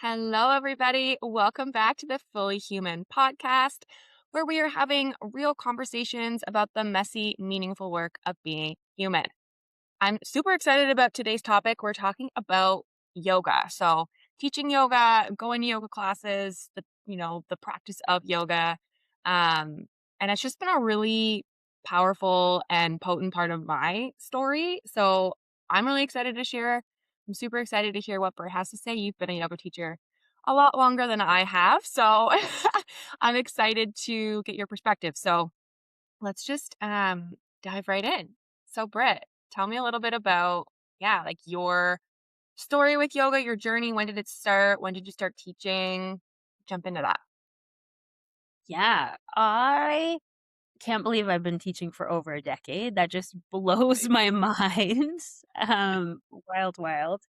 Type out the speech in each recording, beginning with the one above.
Hello, everybody. Welcome back to the Fully Human podcast, where we are having real conversations about the messy, meaningful work of being human. I'm super excited about today's topic. We're talking about yoga. So, teaching yoga, going to yoga classes, the practice of yoga. Um, and it's just been a really powerful and potent part of my story. So, I'm really excited to share. I'm super excited to hear what Britt has to say. You've been a yoga teacher a lot longer than I have. So, I'm excited to get your perspective. So, let's just dive right in. So, Britt, tell me a little bit about, like your story with yoga, your journey. When did it start? When did you start teaching? Jump into that. Yeah, I can't believe I've been teaching for over a decade. That just blows my mind. Wild, wild.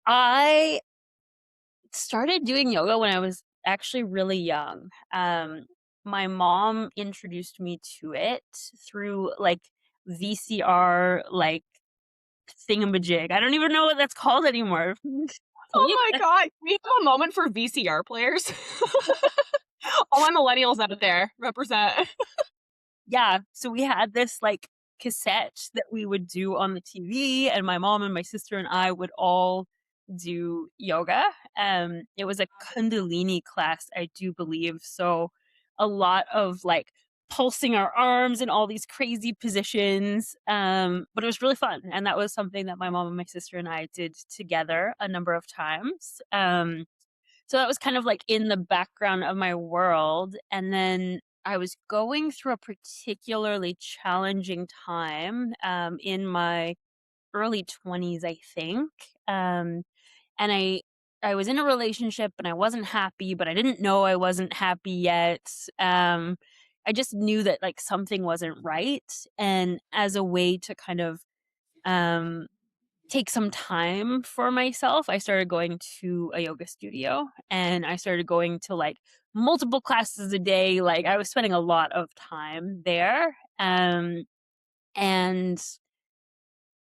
I started doing yoga when I was actually really young. My mom introduced me to it through like VCR, like thingamajig. I don't even know what that's called anymore. Oh Tape? my God. We have a moment for VCR players. All my millennials out there represent. Yeah, so we had this, like, cassette that we would do on the TV, and my mom and my sister and I would all do yoga. It was a Kundalini class, I do believe, so a lot of, like, pulsing our arms in all these crazy positions, but it was really fun, and that was something that my mom and my sister and I did together a number of times. So that was kind of like in the background of my world. And then I was going through a particularly challenging time in my early 20s, I think. And I was in a relationship and I wasn't happy, but I didn't know I wasn't happy yet. I just knew that like something wasn't right. And as a way to kind of um, take some time for myself, I started going to a yoga studio and I started going to like multiple classes a day. Like I was spending a lot of time there. And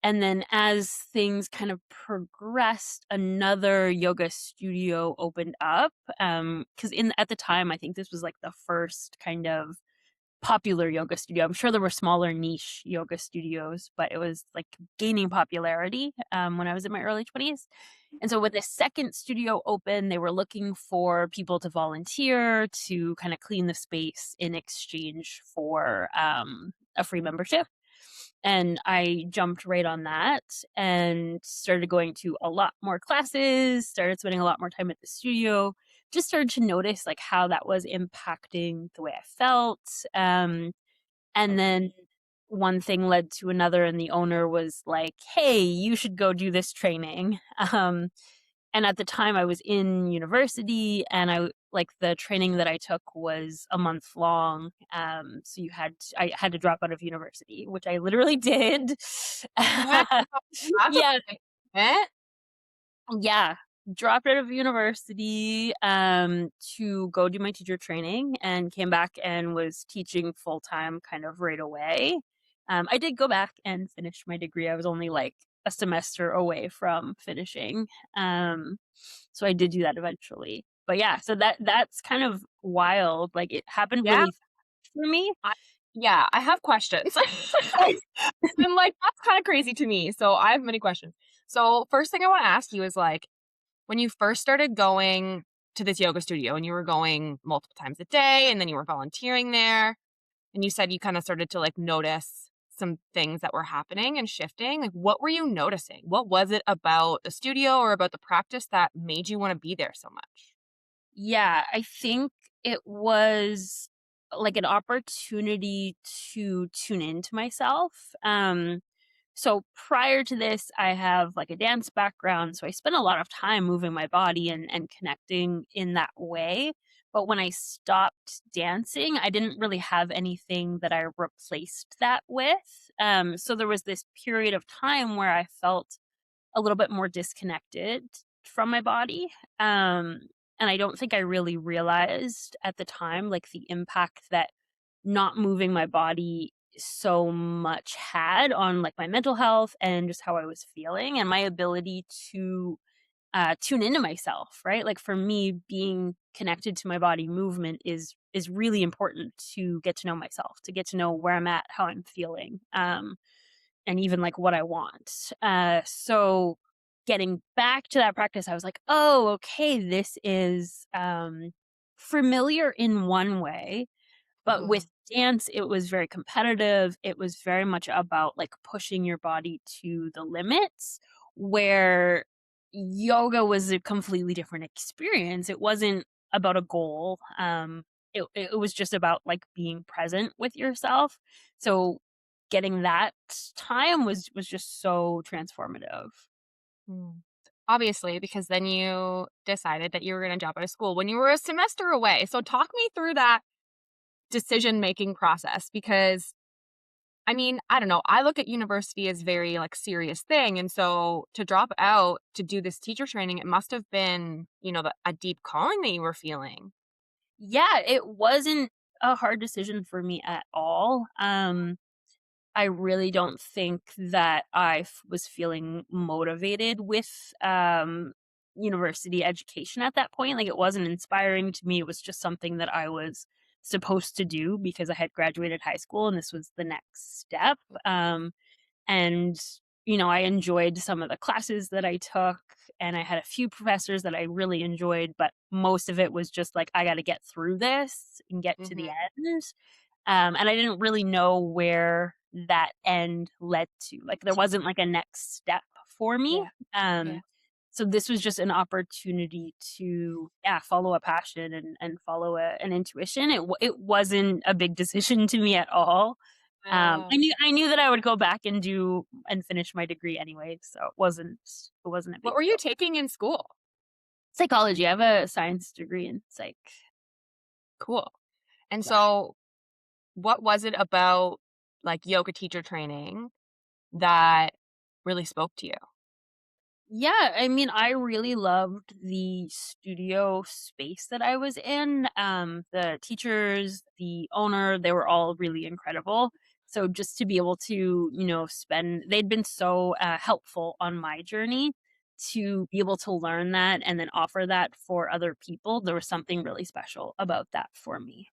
and then as things kind of progressed, another yoga studio opened up. Because in at the time, I think this was like the first kind of popular yoga studio. I'm sure there were smaller niche yoga studios, but it was like gaining popularity when I was in my early 20s. And so when the second studio opened, they were looking for people to volunteer to kind of clean the space in exchange for a free membership. And I jumped right on that and started going to a lot more classes, started spending a lot more time at the studio, just started to notice like how that was impacting the way I felt. And then one thing led to another, and the owner was like, "Hey, you should go do this training." And at the time, I was in university, and like the training that I took was a month long. So I had to drop out of university, which I literally did. Wow, that's a Yeah, big event. yeah, dropped out of university, to go do my teacher training and came back and was teaching full time kind of right away. I did go back and finish my degree. I was only like a semester away from finishing. So I did do that eventually. But yeah, so that's kind of wild. Like it happened Yeah. really fast for me. I, yeah, I have questions. And like, that's kind of crazy to me. So I have many questions. So first thing I want to ask you is like, when you first started going to this yoga studio and you were going multiple times a day and then you were volunteering there and you said you kind of started to like notice some things that were happening and shifting, like what were you noticing? What was it about the studio or about the practice that made you want to be there so much? Yeah, I think it was like an opportunity to tune into myself. So prior to this, I have like a dance background, so I spent a lot of time moving my body and connecting in that way. But when I stopped dancing, I didn't really have anything that I replaced that with. So there was this period of time where I felt a little bit more disconnected from my body. Um, and I don't think I really realized at the time, like, the impact that not moving my body so much had on, like, my mental health and just how I was feeling and my ability to tune into myself, right? Like for me, being connected to my body movement is really important to get to know myself, to get to know where I'm at, how I'm feeling, and even like what I want. So getting back to that practice, I was like, oh, okay, this is familiar in one way, but with Mhm. dance, it was very competitive. It was very much about, like, pushing your body to the limits, where yoga was a completely different experience. It wasn't about a goal. It was just about, like, being present with yourself. So, getting that time was just so transformative. Mm. Obviously, because then you decided that you were gonna drop out of school when you were a semester away. So talk me through that decision-making process because, I mean, I don't know, I look at university as very, like, serious thing, and so to drop out to do this teacher training, it must have been, a deep calling that you were feeling. Yeah, it wasn't a hard decision for me at all. I really don't think that was feeling motivated with, university education at that point. Like, it wasn't inspiring to me. It was just something that I was supposed to do because I had graduated high school and this was the next step. And, I enjoyed some of the classes that I took, and I had a few professors that I really enjoyed, but most of it was just like, I got to get through this and get to the Mhm. end. And I didn't really know where that end led to. Like, there wasn't like a next step for me. Yeah, yeah. Um, so this was just an opportunity to, yeah, follow a passion and follow an intuition. It wasn't a big decision to me at all. Wow. I knew that I would go back and do and finish my degree anyway, so it wasn't a What big were you deal. taking in school? Psychology, I have a science degree in psych. Cool. And Yeah. so what was it about, like, yoga teacher training that really spoke to you? Yeah, I mean, I really loved the studio space that I was in. The teachers, the owner, they were all really incredible. So just to be able to, they'd been so helpful on my journey to be able to learn that and then offer that for other people. There was something really special about that for me.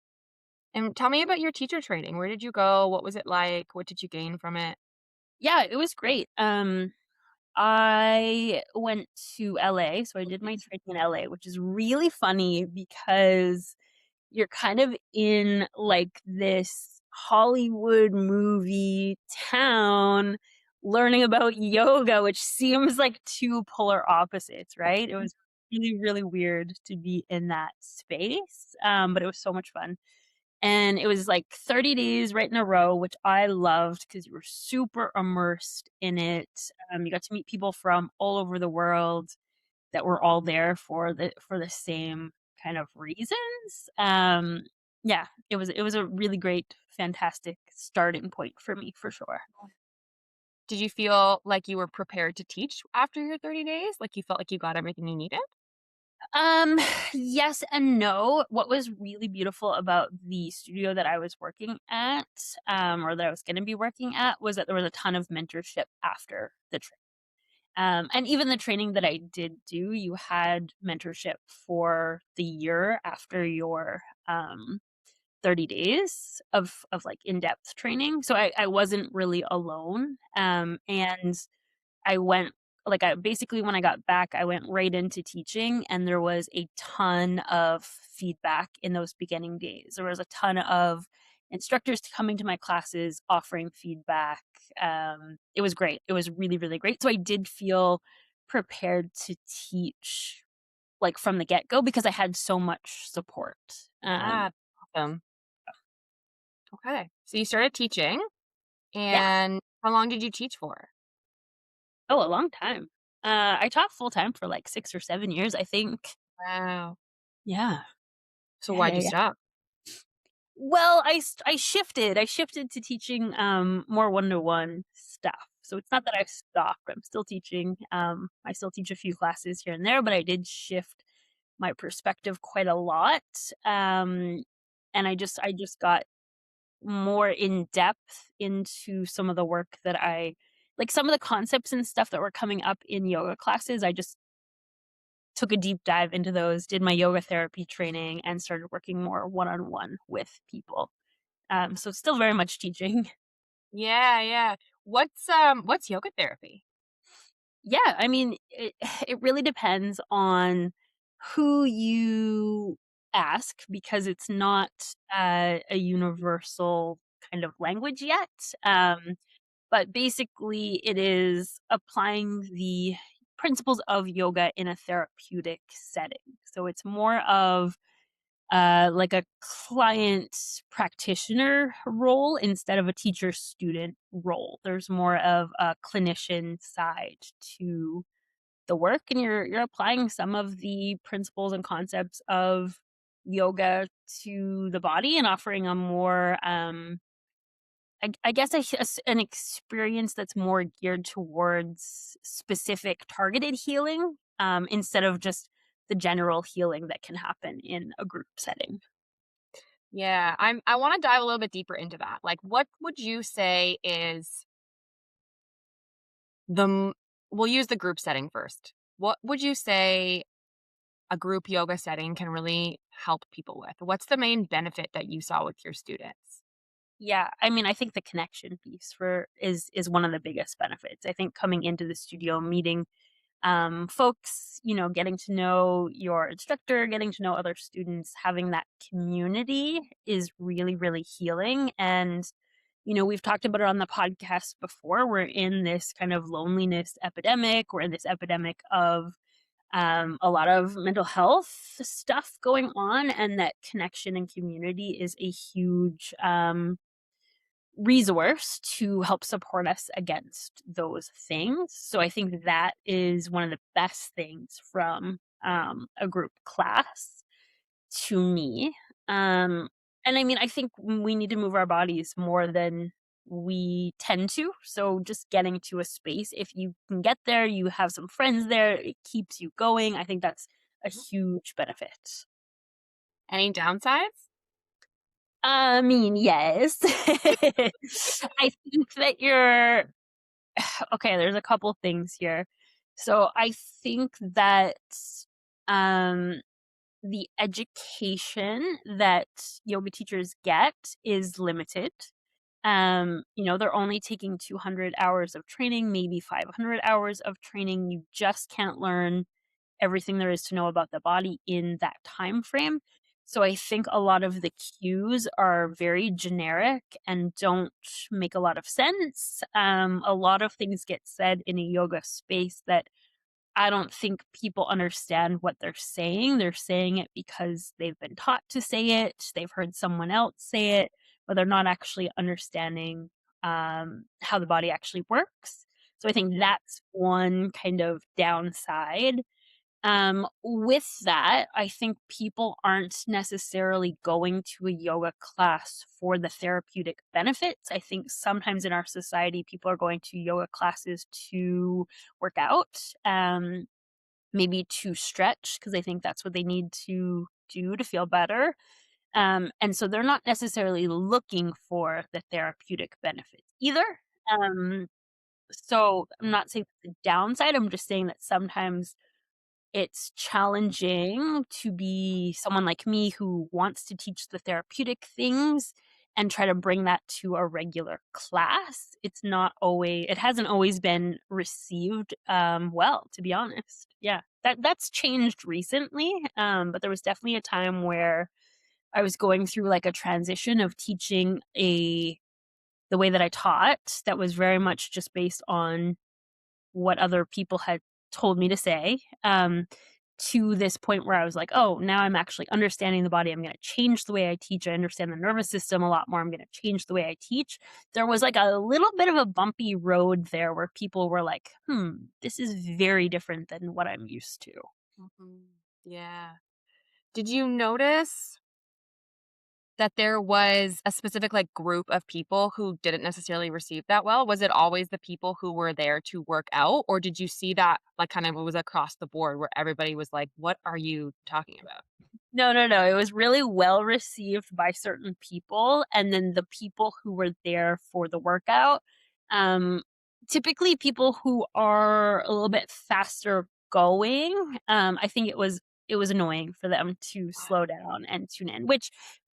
And tell me about your teacher training. Where did you go? What was it like? What did you gain from it? Yeah, it was great. I went to LA, so I did my training in LA, which is really funny because you're kind of in, like, this Hollywood movie town learning about yoga, which seems like 2 polar opposites, right? It was really, really weird to be in that space, but it was so much fun. And it was, like, 30 days right in a row, which I loved because you were super immersed in it. You got to meet people from all over the world that were all there for the same kind of reasons. Yeah, it was a really great, fantastic starting point for me for sure. Did you feel like you were prepared to teach after your 30 days? Like you felt like you got everything you needed? Um, yes and no. What was really beautiful about the studio that I was working at, or that I was going to be working at, was that there was a ton of mentorship after the training. And even the training that I did do, you had mentorship for the year after your 30 days of like in-depth training. So I wasn't really alone. And I went like I basically when I got back, I went right into teaching and there was a ton of feedback in those beginning days. There was a ton of instructors coming to my classes offering feedback. It was great. It was really, really great. So I did feel prepared to teach like from the get-go because I had so much support. Ah, awesome. Okay. So you started teaching, Yeah. and how long did you teach for? Oh, a long time. I taught full time for like 6 or 7 years, I think. Wow. Yeah. So Yeah, why'd yeah, you yeah. stop? Well, I shifted to teaching, more one-to-one stuff. So it's not that I've stopped, I'm still teaching, I still teach a few classes here and there, but I did shift my perspective quite a lot, and I just got more in depth into some of the work that I like some of the concepts and stuff that were coming up in yoga classes, I just took a deep dive into those, did my yoga therapy training, and started working more one-on-one with people. So still very much teaching. Yeah, yeah. What's yoga therapy? Yeah, I mean, it really depends on who you ask because it's not a universal kind of language yet. But basically, it is applying the principles of yoga in a therapeutic setting. So it's more of like a client practitioner role instead of a teacher student role. There's more of a clinician side to the work, and you're applying some of the principles and concepts of yoga to the body and offering a more I guess an experience that's more geared towards specific targeted healing, instead of just the general healing that can happen in a group setting. Yeah, I want to dive a little bit deeper into that. Like, what would you say is the we'll use the group setting first. What would you say a group yoga setting can really help people with? What's the main benefit that you saw with your students? Yeah, I mean, I think the connection piece for is one of the biggest benefits. I think coming into the studio, meeting folks, getting to know your instructor, getting to know other students, having that community is really, really healing. And, we've talked about it on the podcast before. We're in this kind of loneliness epidemic. We're in this epidemic of a lot of mental health stuff going on, and that connection and community is a huge resource to help support us against those things. So I think that is one of the best things from a group class to me. Um, and I mean, I think we need to move our bodies more than we tend to. So just getting to a space, if you can get there, you have some friends there, it keeps you going. I think that's a huge benefit. Any downsides? I mean, yes. I think that you're okay, there's a couple things here. So I think that um the education that yoga teachers get is limited. They're only taking 200 hours of training, maybe 500 hours of training. You just can't learn everything there is to know about the body in that time frame. So I think a lot of the cues are very generic and don't make a lot of sense. A lot of things get said in a yoga space that I don't think people understand what they're saying. They're saying it because they've been taught to say it, they've heard someone else say it, but they're not actually understanding how the body actually works. So I think that's one kind of downside. With that, I think people aren't necessarily going to a yoga class for the therapeutic benefits. I think sometimes in our society, people are going to yoga classes to work out, maybe to stretch, because I think that's what they need to do to feel better. And so they're not necessarily looking for the therapeutic benefits either. Um, so I'm not saying the downside, I'm just saying that sometimes it's challenging to be someone like me who wants to teach the therapeutic things and try to bring that to a regular class. It hasn't always been received well, to be honest. Yeah. That's changed recently. But there was definitely a time where I was going through like a transition of teaching the way that I taught that was very much just based on what other people had told me to say, to this point where I was like, "Oh, now I'm actually understanding the body. I'm gonna change the way I teach. I understand the nervous system a lot more. I'm gonna change the way I teach." There was like a little bit of a bumpy road there where people were like, this is very different than what I'm used to." Mhm. Yeah. Did you notice that there was a specific, like, group of people who didn't necessarily receive that well? Was it always the people who were there to work out, or did you see that, like, kind of it was across the board where everybody was like, "What are you talking about?" No, no, no, it was really well received by certain people, and then the people who were there for the workout, um, typically people who are a little bit faster going, I think it was annoying for them to slow down and tune in, which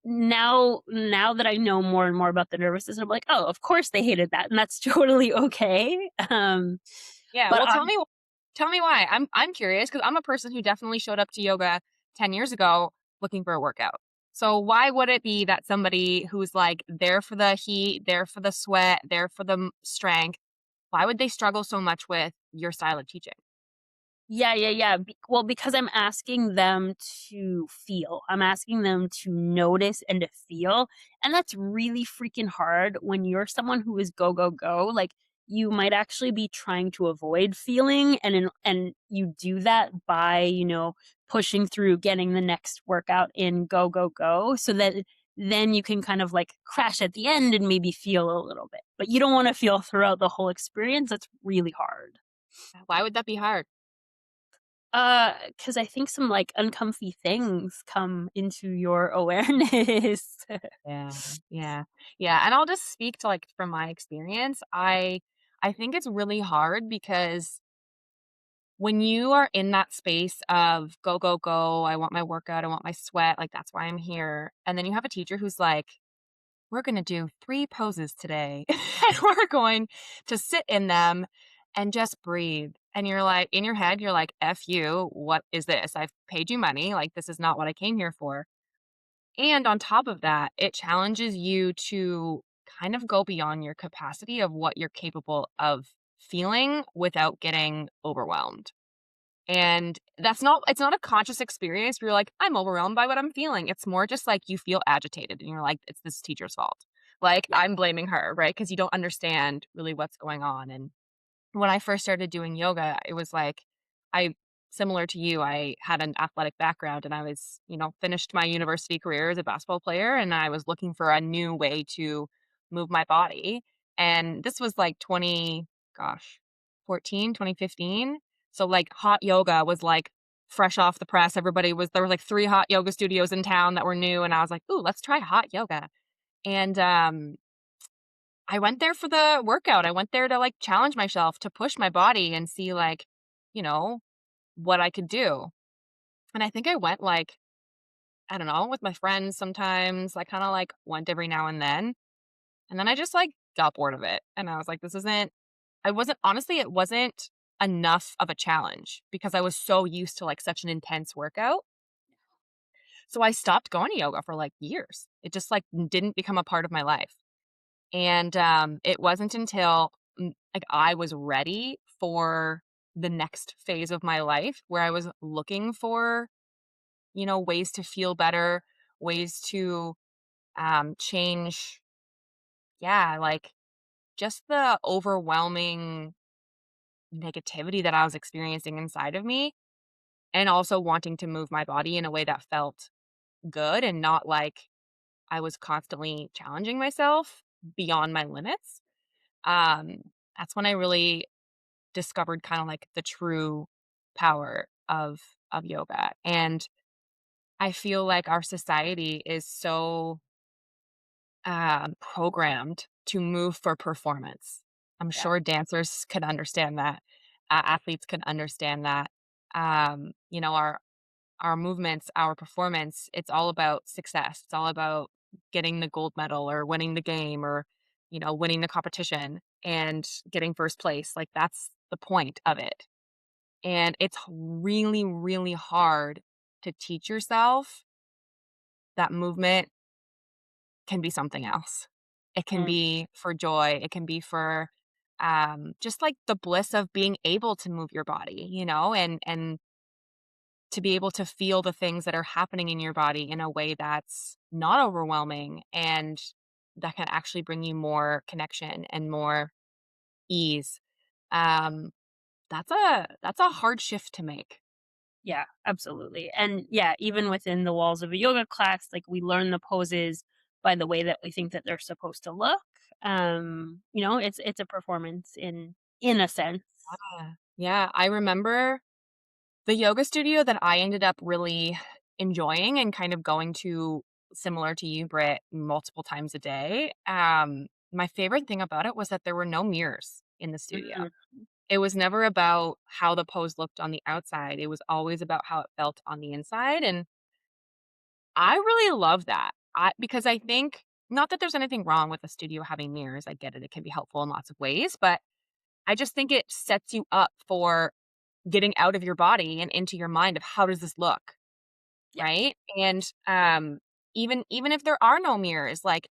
now that I know more and more about the nervous system, I'm like, "Oh, of course they hated that, and that's totally okay." Yeah, But well, tell me why. I'm curious because 'cause I'm a person who definitely showed up to yoga 10 years ago looking for a workout. So why would it be that somebody who's, like, there for the heat, there for the sweat, there for the strength, why would they struggle so much with your style of teaching? Yeah, yeah, yeah. Well, because I'm asking them to feel. I'm asking them to notice and to feel. And that's really freaking hard when you're someone who is go, go, go. Like you might actually be trying to avoid feeling and you do that by, pushing through getting the next workout in go, go, go. So that then you can kind of like crash at the end and maybe feel a little bit. But you don't want to feel throughout the whole experience. That's really hard. Why would that be hard? Because I think some, like, uncomfy things come into your awareness. Yeah, yeah, yeah, and I'll just speak to, like, from my experience, I think it's really hard because when you are in that space of go, go, go, I want my workout, I want my sweat, like, that's why I'm here, and then you have a teacher who's like, "We're gonna do 3 poses today, and we're going to sit in them and just breathe," and you're like in your head, you're like, "F you, what is this? I've paid you money, like, this is not what I came here for." And on top of that, it challenges you to kind of go beyond your capacity of what you're capable of feeling without getting overwhelmed. And it's not a conscious experience where you're like, I'm overwhelmed by what I'm feeling. It's more just like you feel agitated and you're like, it's this teacher's fault. Like Yeah, I'm blaming her, right? Because you don't understand really what's going on. And when I first started doing yoga, it was like I similar to you, I had an athletic background and I was, finished my university career as a basketball player and I was looking for a new way to move my body. And this was like 20, gosh, 14, 2015. So like hot yoga was like fresh off the press. There were like 3 hot yoga studios in town that were new and I was like, "Ooh, let's try hot yoga." And I went there for the workout. I went there to, like, challenge myself, to push my body and see, like, you know, what I could do. And I think I went, like, I don't know, with my friends sometimes. I kinda, like, went every now and then. And then I just, like, got bored of it. And I was like, this isn't I wasn't honestly, it wasn't enough of a challenge because I was so used to, like, such an intense workout. So I stopped going to yoga for, like, years. It just, like, didn't become a part of my life. And, it wasn't until, like, I was ready for the next phase of my life where I was looking for, ways to feel better, ways to, change yeah, like, just the overwhelming negativity that I was experiencing inside of me, and also wanting to move my body in a way that felt good and not like I was constantly challenging myself beyond my limits. Um, that's when I really discovered kind of like the true power of yoga. And I feel like our society is so programmed to move for performance. I'm yeah, sure dancers could understand that. Athletes could understand that. Our movements, our performance, it's all about success. It's all about getting the gold medal or winning the game or, winning the competition and getting first place. Like that's the point of it. And it's really, really hard to teach yourself that movement can be something else. It can mm, be for joy. It can be for just like the bliss of being able to move your body, and to be able to feel the things that are happening in your body in a way that's not overwhelming and that can actually bring you more connection and more ease. Um, that's a hard shift to make. yeah, absolutely, and, yeah, even within the walls of a yoga class, like, we learn the poses by the way that we think that they're supposed to look, it's a performance in a sense. Yeah. Yeah, I remember the yoga studio that I ended up really enjoying and kind of going to, similar to you, Britt, multiple times a day. My favorite thing about it was that there were no mirrors in the studio. Mm, It was never about how the pose looked on the outside. It was always about how it felt on the inside, and I really love that. Because I think not that there's anything wrong with a studio having mirrors. I get it. It can be helpful in lots of ways, but I just think it sets you up for getting out of your body and into your mind of how does this look, Yeah. right? And even if there are no mirrors, like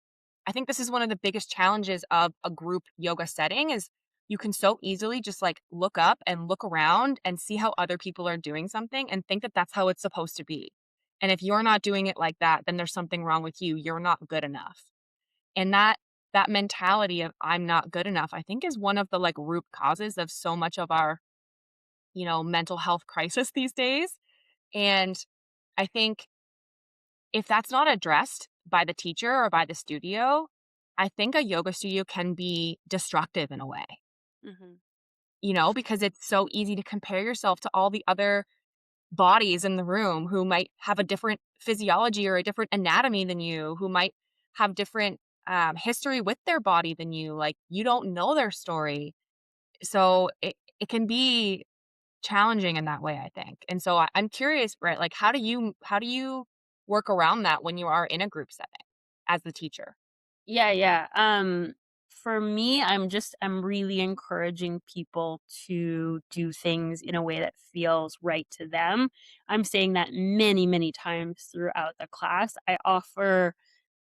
I think this is one of the biggest challenges of a group yoga setting is you can so easily just like look up and look around and see how other people are doing something and think that that's how it's supposed to be. And if you're not doing it like that, then there's something wrong with you. You're not good enough. And that mentality of I'm not good enough, I think is one of the like root causes of so much of our, mental health crisis these days. And I think if that's not addressed by the teacher or by the studio, I think a yoga studio can be destructive in a way, Mhm. because it's so easy to compare yourself to all the other bodies in the room who might have a different physiology or a different anatomy than you, who might have different history with their body than you. Like you don't know their story. So it can be challenging in that way, I think. And so I'm curious, Britt, like how do you work around that when you are in a group setting as the teacher? Yeah, yeah. For me, I'm really encouraging people to do things in a way that feels right to them. I'm saying that many, many times throughout the class. I offer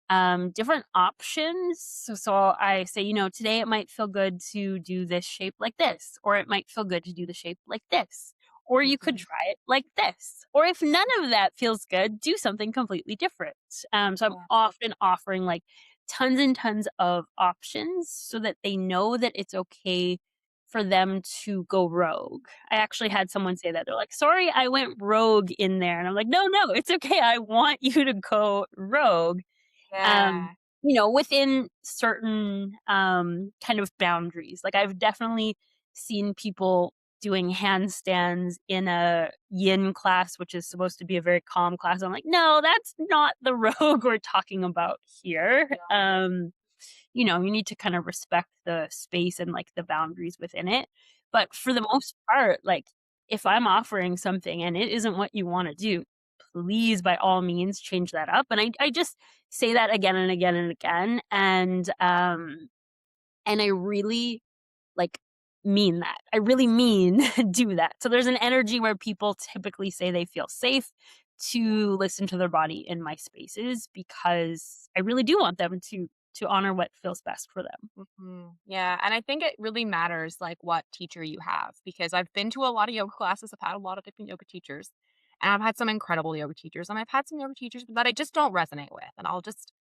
different options. So I say, today it might feel good to do this shape like this, or it might feel good to do the shape like this, or you could Mhm. try it like this. Or if none of that feels good, do something completely different. So I'm Yeah. often offering like tons and tons of options so that they know that it's okay for them to go rogue. I actually had someone say that. They're like, sorry, I went rogue in there. And I'm like, no, no, it's okay. I want you to go rogue um, Yeah. within certain, kind of boundaries. Like, I've definitely seen people doing handstands in a yin class, which is supposed to be a very calm class. I'm like, "No, that's not the rogue we're talking about here." You need to kind of respect the space and, like, the boundaries within it. But for the most part, like, if I'm offering something and it isn't what you wanna do, please, by all means, change that up. And I just say that again and again and again, and I really, like, mean that. I really mean do that. So there's an energy where people typically say they feel safe to listen to their body in my spaces because I really do want them to honor what feels best for them. Mhm. Yeah, and I think it really matters, like, what teacher you have, because I've been to a lot of yoga classes, I've had a lot of different yoga teachers, and I've had some incredible yoga teachers, and I've had some yoga teachers that I just don't resonate with, and I'll just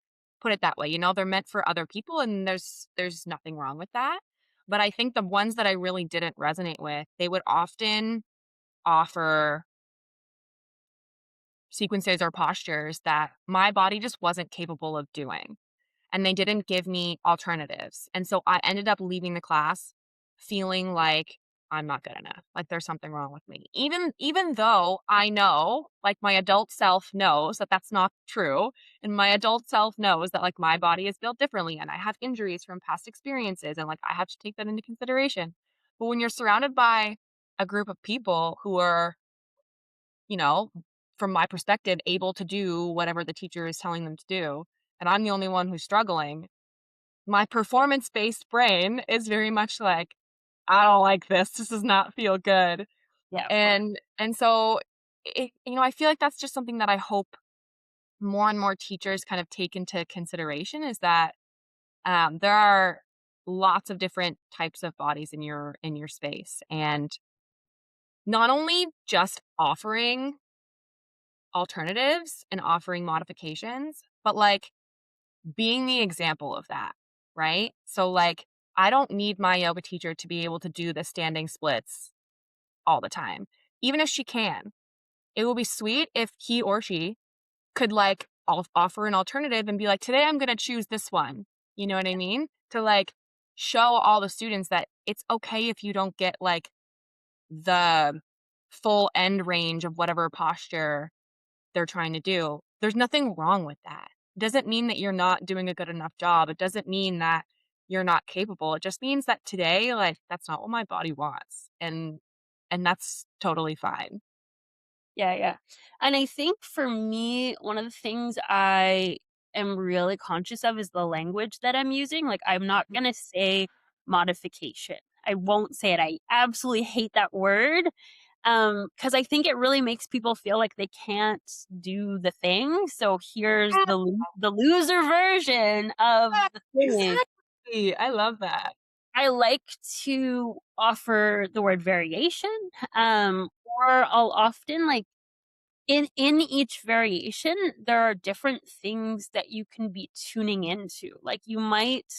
put it that way, they're meant for other people, and there's nothing wrong with that, but I think the ones that I really didn't resonate with, they would often offer sequences or postures that my body just wasn't capable of doing. And they didn't give me alternatives. And so I ended up leaving the class feeling like I'm not good enough. Like there's something wrong with me. Even though I know, like my adult self knows that that's not true, and my adult self knows that like my body is built differently and I have injuries from past experiences and like I have to take that into consideration. But when you're surrounded by a group of people who are, you know, from my perspective able to do whatever the teacher is telling them to do, and I'm the only one who's struggling, my performance-based brain is very much like, "I don't like this. This does not feel good." Yeah, of course. And so I feel like that's just something that I hope more and more teachers kind of take into consideration is that, there are lots of different types of bodies in your space, and not only just offering alternatives and offering modifications, but, like, being the example of that, right? So, like, I don't need my yoga teacher to be able to do the standing splits all the time, even if she can. It will be sweet if he or she could, like, offer an alternative and be like, "Today I'm gonna choose this one." You know what I mean? To, like, show all the students that it's okay if you don't get, like, the full end range of whatever posture they're trying to do. There's nothing wrong with that. Doesn't mean that you're not doing a good enough job. It doesn't mean that you're not capable. It just means that today, like, that's not what my body wants, and that's totally fine. Yeah, yeah. And I think for me, one of the things I am really conscious of is the language that I'm using. Like, I'm not going to say modification. I won't say it. I absolutely hate that word because I think it really makes people feel like they can't do the thing. So here's Yeah, the loser version of the thing. exactly. I love that. I like to offer the word variation, or I'll often like in each variation, there are different things that you can be tuning into. Like you might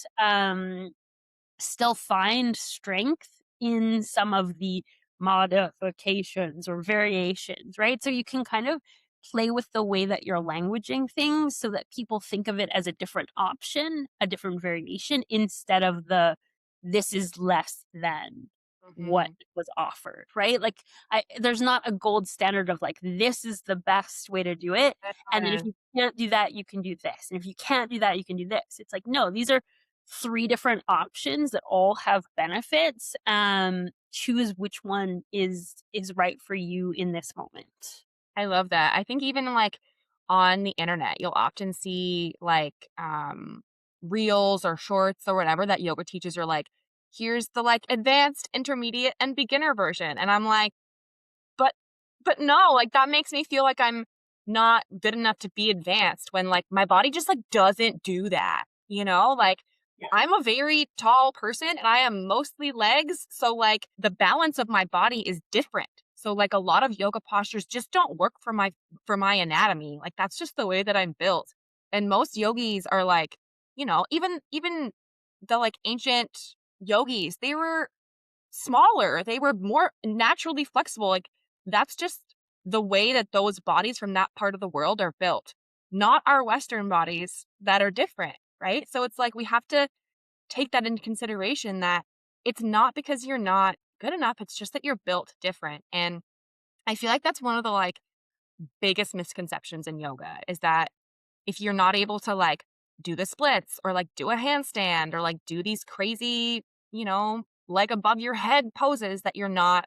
still find strength in some of the modifications or variations, right? So you can kind of play with the way that you're languaging things so that people think of it as a different option, a different variation instead of the this is less than what Mhm. was offered, right? Like there's not a gold standard of like this is the best way to do it. And then if Yeah. you can't do that, you can do this. And if you can't do that, you can do this. It's like, no, these are 3 different options that all have benefits. Choose which one is right for you in this moment. I love that. I think even, like, on the internet, you'll often see, like, reels or shorts or whatever that yoga teachers are like, "Here's the, like, advanced, intermediate, and beginner version," and I'm like, But but no, like, that makes me feel like I'm not good enough to be advanced when, like, my body just, like, doesn't do that, you know? Like, Yeah. I'm a very tall person, and I am mostly legs, so, like, the balance of my body is different. So, like, a lot of yoga postures just don't work for my anatomy, like, that's just the way that I'm built. And most yogis are, like, even the, like, ancient yogis, they were smaller, they were more naturally flexible, like, that's just the way that those bodies from that part of the world are built, not our Western bodies that are different, right? So it's like we have to take that into consideration that it's not because you're not good enough, it's just that you're built different, and I feel like that's one of the, like, biggest misconceptions in yoga is that if you're not able to, like, do the splits or, like, do a handstand or, like, do these crazy, leg above your head poses that you're not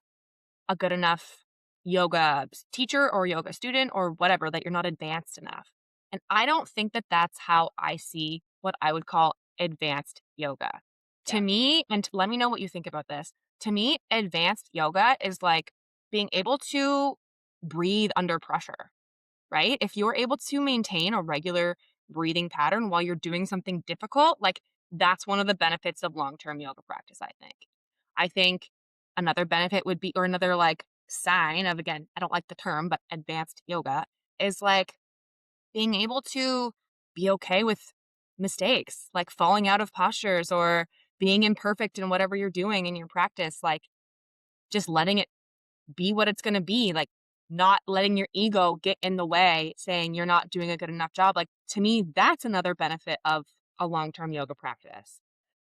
a good enough yoga teacher or yoga student or whatever, that you're not advanced enough. And I don't think that that's how I see what I would call advanced yoga. To Yeah. me, and let me know what you think about this. To me, advanced yoga is like being able to breathe under pressure, right? If you're able to maintain a regular breathing pattern while you're doing something difficult, like that's one of the benefits of long-term yoga practice, I think. I think another benefit would be, or another like sign of, again, I don't like the term, but advanced yoga is like being able to be okay with mistakes, like falling out of postures or being imperfect in whatever you're doing in your practice, like just letting it be what it's gonna be, like, not letting your ego get in the way, saying you're not doing a good enough job, like, to me, that's another benefit of a long-term yoga practice.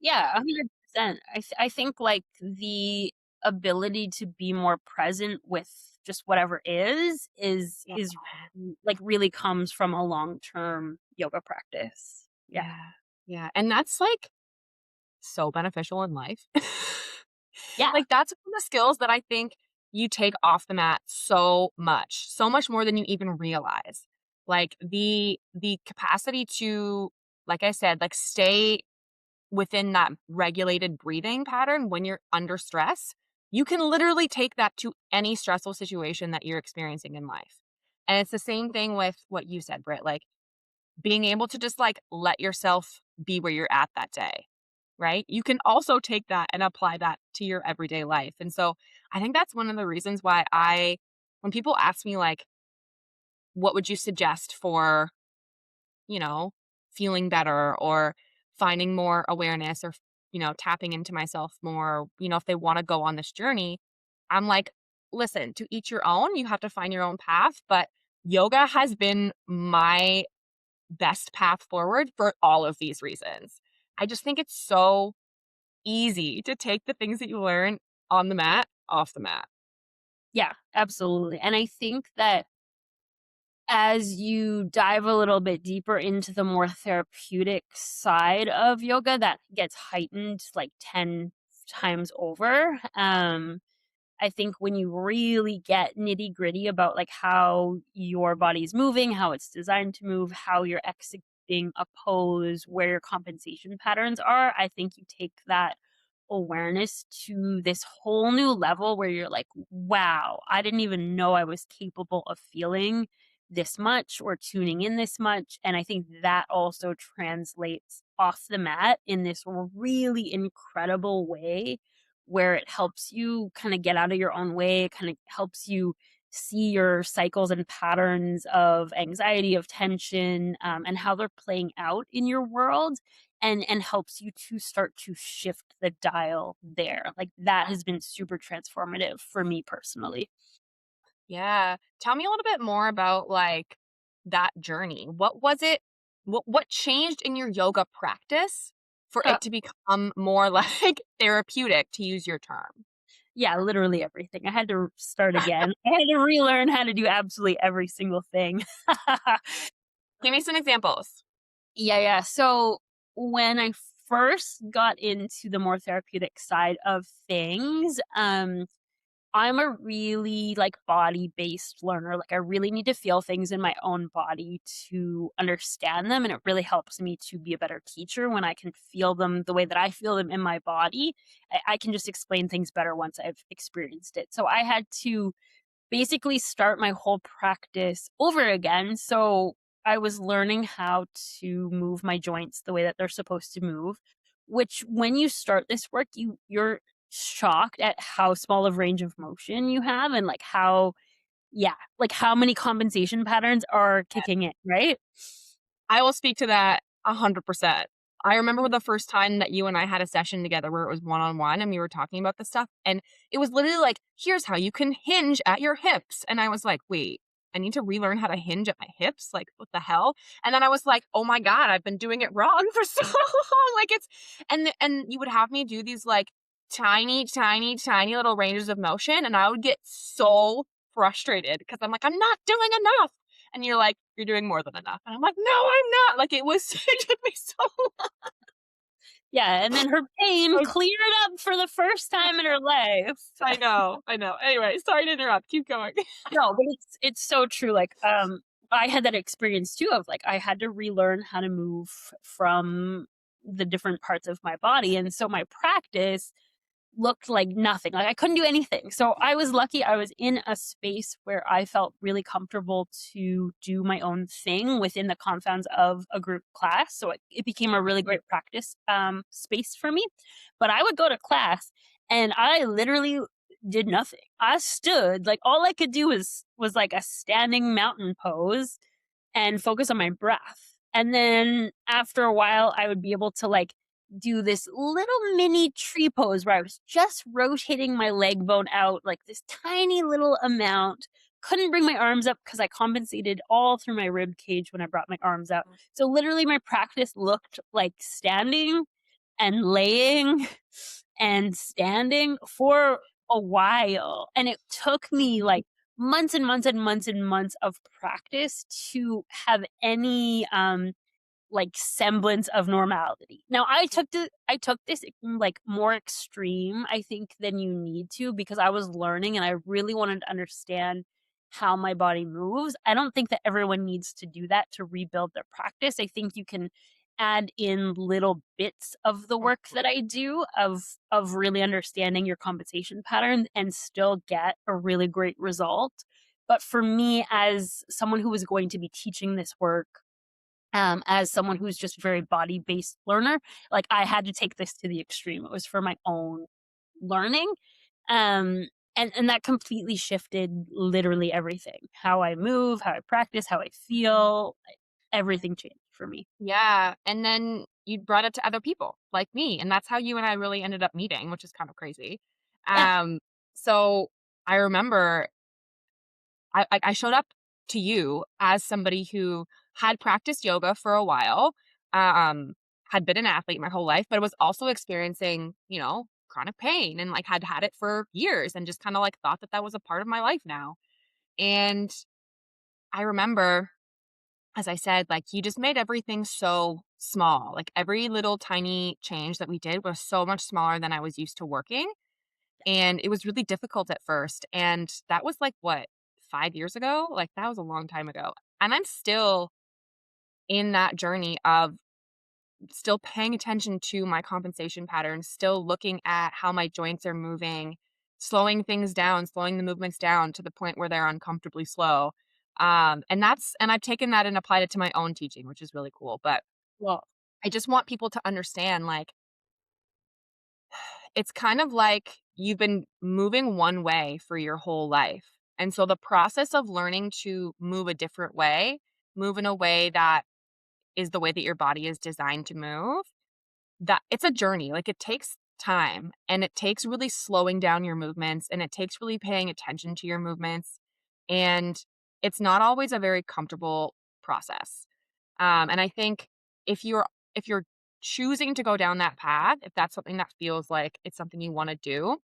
Yeah, 100%. I think, like, the ability to be more present with just whatever Yeah. like, really comes from a long-term yoga practice. Yeah. Yeah, yeah, and that's, like, so beneficial in life. Yeah. Like, that's one of the skills that I think you take off the mat so much more than you even realize. Like, the capacity to, like I said, like, stay within that regulated breathing pattern when you're under stress, you can literally take that to any stressful situation that you're experiencing in life. And it's the same thing with what you said, Britt, like being able to just like let yourself be where you're at that day, right? You can also take that and apply that to your everyday life. And so I think that's one of the reasons why when people ask me, like, what would you suggest for you know, feeling better or finding more awareness or, tapping into myself more, if they want to go on this journey, I'm like, listen, to each your own, you have to find your own path. But yoga has been my best path forward for all of these reasons. I just think it's so easy to take the things that you learn on the mat off the mat. Yeah, absolutely, and I think that as you dive a little bit deeper into the more therapeutic side of yoga, that gets heightened like 10 times over. I think when you really get nitty-gritty about, like, how your body's moving, how it's designed to move, how you're executing a pose, where your compensation patterns are, I think you take that awareness to this whole new level where you're like, "Wow, I didn't even know I was capable of feeling this much or tuning in this much," and I think that also translates off the mat in this really incredible way where it helps you kinda get out of your own way, it kinda helps you see your cycles and patterns of anxiety, of tension, and how they're playing out in your world, and helps you to start to shift the dial there. Like, that has been super transformative for me personally. Yeah. Tell me a little bit more about like that journey. What was it? What changed in your yoga practice for Uh, it to become more like therapeutic, to use your term? yeah, literally everything. I had to start again. I had to relearn how to do absolutely every single thing. Give me some examples. Yeah, yeah. So when I first got into the more therapeutic side of things, I'm a really like body based learner. Like I really need to feel things in my own body to understand them. And it really helps me to be a better teacher when I can feel them the way that I feel them in my body. I can just explain things better once I've experienced it. So I had to basically start my whole practice over again. So I was learning how to move my joints the way that they're supposed to move, which when you start this work, you're shocked at how small of range of motion you have and like how yeah, like how many compensation patterns are kicking in, right? I will speak to that 100%. I remember the first time that you and I had a session together where it was one on one and we were talking about this stuff. And it was literally like, here's how you can hinge at your hips. And I was like, wait, I need to relearn how to hinge at my hips. Like, what the hell? And then I was like, oh my God, I've been doing it wrong for so long. Like it's, and you would have me do these like tiny, tiny, tiny little ranges of motion. And I would get so frustrated because I'm like, I'm not doing enough. And you're like, "You're doing more than enough." And I'm like, "No, I'm not." Like, it was it took me so long. Yeah, and then her pain So cleared up for the first time in her life. I know, I know. Anyway, sorry to interrupt. Keep going. No, but it's so true, like, I had that experience too of, like, I had to relearn how to move from the different parts of my body, and so my practice looked like nothing, like, I couldn't do anything, so I was lucky I was in a space where I felt really comfortable to do my own thing within the confines of a group class, so it became a really great practice, space for me, but I would go to class, and I literally did nothing. I stood, like, all I could do was, like, a standing mountain pose and focus on my breath. And then after a while, I would be able to like do this little mini tree pose where I was just rotating my leg bone out like this tiny little amount. Couldn't bring my arms up because I compensated all through my rib cage when I brought my arms out. So literally, my practice looked like standing and laying and standing for a while. And it took me like months and months and months and months of practice to have any like semblance of normality. Now I took this like more extreme I think than you need to because I was learning and I really wanted to understand how my body moves. I don't think that everyone needs to do that to rebuild their practice. I think you can add in little bits of the work that I do of really understanding your compensation pattern and still get a really great result. But for me as someone who was going to be teaching this work as someone who's just very body based learner, like I had to take this to the extreme. It was for my own learning. And that completely shifted literally everything. How I move, how I practice, how I feel, everything changed for me. Yeah, and then you brought it to other people, like me, and that's how you and I really ended up meeting, which is kind of crazy. Yeah. Um, so I remember I showed up to you as somebody who had practiced yoga for a while, um, had been an athlete my whole life, but was also experiencing, chronic pain and like had had it for years and just kind of like thought that that was a part of my life now. And I remember, as I said, like, you just made everything so small. Like, every little tiny change that we did was so much smaller than I was used to working, and it was really difficult at first, and that was, like, what, 5 years ago? Like, that was a long time ago, and I'm still in that journey of still paying attention to my compensation patterns, still looking at how my joints are moving, slowing things down, slowing the movements down to the point where they're uncomfortably slow. And I've taken that and applied it to my own teaching, which is really cool. But Well, I just want people to understand, like, it's kind of like you've been moving one way for your whole life. And so the process of learning to move a different way, move in a way that is the way that your body is designed to move, that it's a journey. Like, it takes time, and it takes really slowing down your movements, and it takes really paying attention to your movements, and it's not always a very comfortable process. And I think if you're choosing to go down that path, if that's something that feels like it's something you wanna do,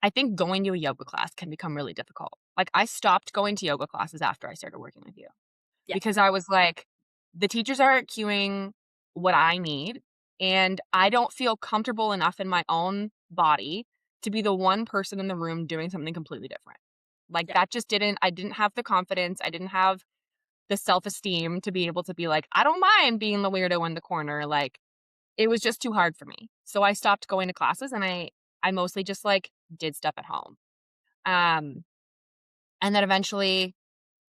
I think going to a yoga class can become really difficult. Like, I stopped going to yoga classes after I started working with you. yeah, Because I was like, the teachers aren't cueing what I need, and I don't feel comfortable enough in my own body to be the one person in the room doing something completely different. Like, yeah, that just I didn't have the confidence, I didn't have the self-esteem to be able to be like, "I don't mind being the weirdo in the corner," like, it was just too hard for me. So I stopped going to classes, and I mostly just, like, did stuff at home. Um, and then eventually,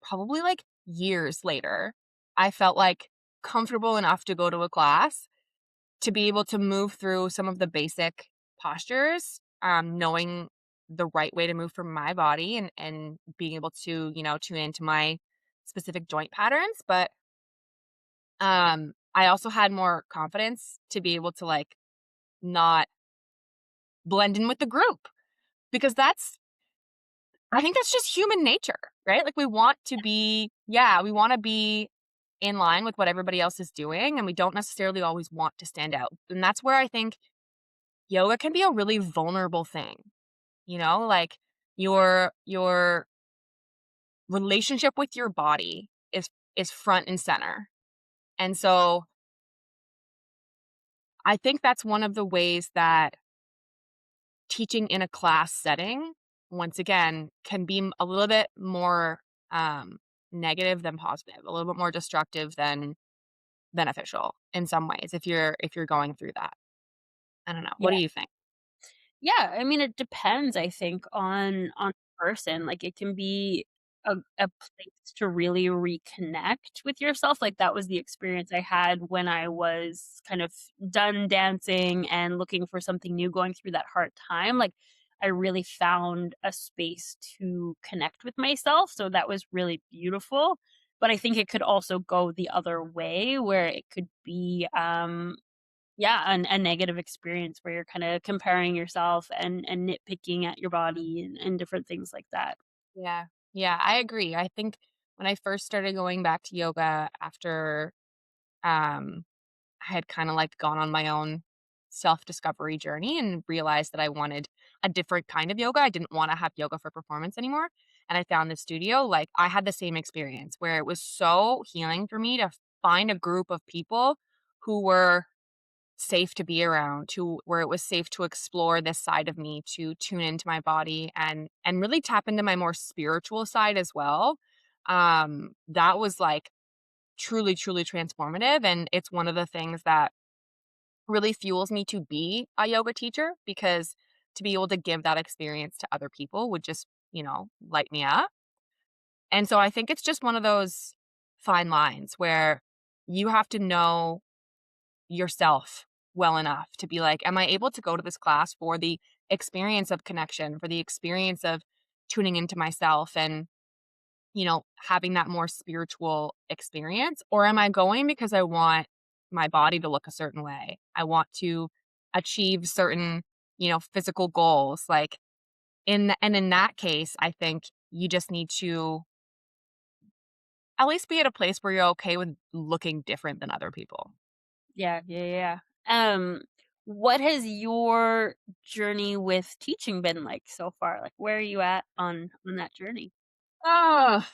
probably, like, years later, I felt, like, comfortable enough to go to a class to be able to move through some of the basic postures, knowing the right way to move for my body and being able to, tune into my specific joint patterns, but, I also had more confidence to be able to, like, not blend in with the group because I think that's just human nature, right? Like, we want to be yeah, we wanna be in line with what everybody else is doing, and we don't necessarily always want to stand out. And that's where I think yoga can be a really vulnerable thing, like, your relationship with your body is front and center. And so, I think that's one of the ways that teaching in a class setting, once again, can be a little bit more, negative than positive, a little bit more destructive than beneficial in some ways if you're going through that. I don't know. What do yeah. you think? Yeah, I mean, it depends, I think, on the person. Like, it can be a place to really reconnect with yourself. Like, that was the experience I had when I was kind of done dancing and looking for something new, going through that hard time. Like, I really found a space to connect with myself, so that was really beautiful. But I think it could also go the other way where it could be, yeah, a negative experience where you're kinda comparing yourself and nitpicking at your body and different things like that. Yeah. Yeah, I agree. I think when I first started going back to yoga after, um, I had kinda, like, gone on my own self-discovery journey and realized that I wanted a different kind of yoga. I didn't wanna have yoga for performance anymore, and I found this studio, like, I had the same experience where it was so healing for me to find a group of people who were safe to be around, to where it was safe to explore this side of me, to tune into my body and really tap into my more spiritual side as well. That was, like, truly, truly transformative, and it's one of the things that really fuels me to be a yoga teacher because to be able to give that experience to other people would just, light me up. And so I think it's just one of those fine lines where you have to know yourself well enough to be like, am I able to go to this class for the experience of connection, for the experience of tuning into myself and, having that more spiritual experience? Or am I going because I want my body to look a certain way? I want to achieve certain, physical goals. Like, in that case, I think you just need to at least be at a place where you're okay with looking different than other people. Yeah, yeah, yeah. What has your journey with teaching been like so far? Like, where are you at on that journey? Oh.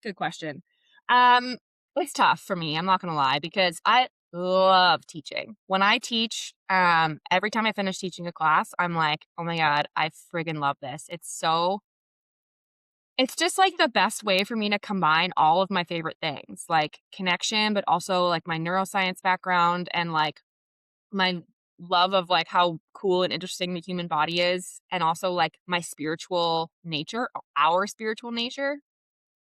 Good question. Um, it's tough for me, I'm not gonna lie, because I love teaching. When I teach, every time I finish teaching a class, I'm like, "Oh my god, I friggin' love this." It's just, like, the best way for me to combine all of my favorite things, like connection, but also, like, my neuroscience background and, like, my love of, like, how cool and interesting the human body is, and also, like, my spiritual nature, our spiritual nature.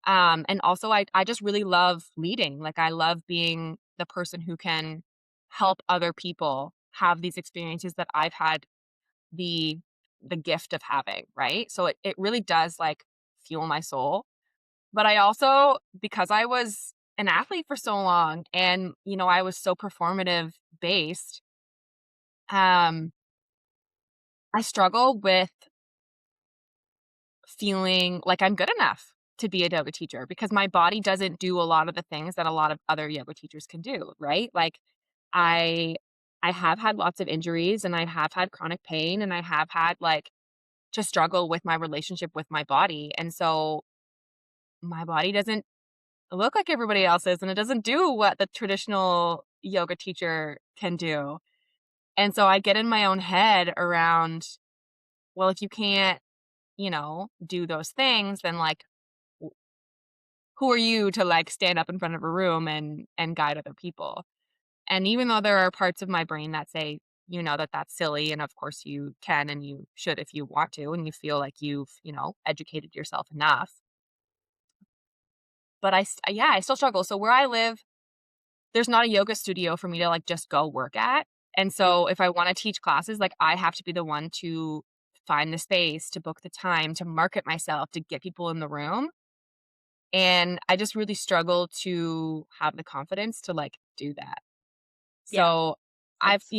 And also I just really love leading. Like I love being the person who can help other people have these experiences that I've had the the gift of having, right? So it really does like fuel my soul. But I also, because I was an athlete for so long and I was so performative based, um, I struggle with feeling like I'm good enough to be a yoga teacher because my body doesn't do a lot of the things that a lot of other yoga teachers can do, right? Like I I have had lots of injuries and I have had chronic pain and I have had like to struggle with my relationship with my body. And so my body doesn't look like everybody else's and it doesn't do what the traditional yoga teacher can do. And so I get in my own head around, well, if you can't, do those things, then like who are you to like stand up in front of a room and guide other people? And even though there are parts of my brain that say, that that's silly, and of course you can and you should if you want to, and you feel like you've, educated yourself enough. But yeah, I still struggle. So where I live, there's not a yoga studio for me to like just go work at. And so if I want to teach classes, like I have to be the one to find the space, to book the time, to market myself, to get people in the room. And I just really struggle to have the confidence to, like, do that. Yeah, So, sense.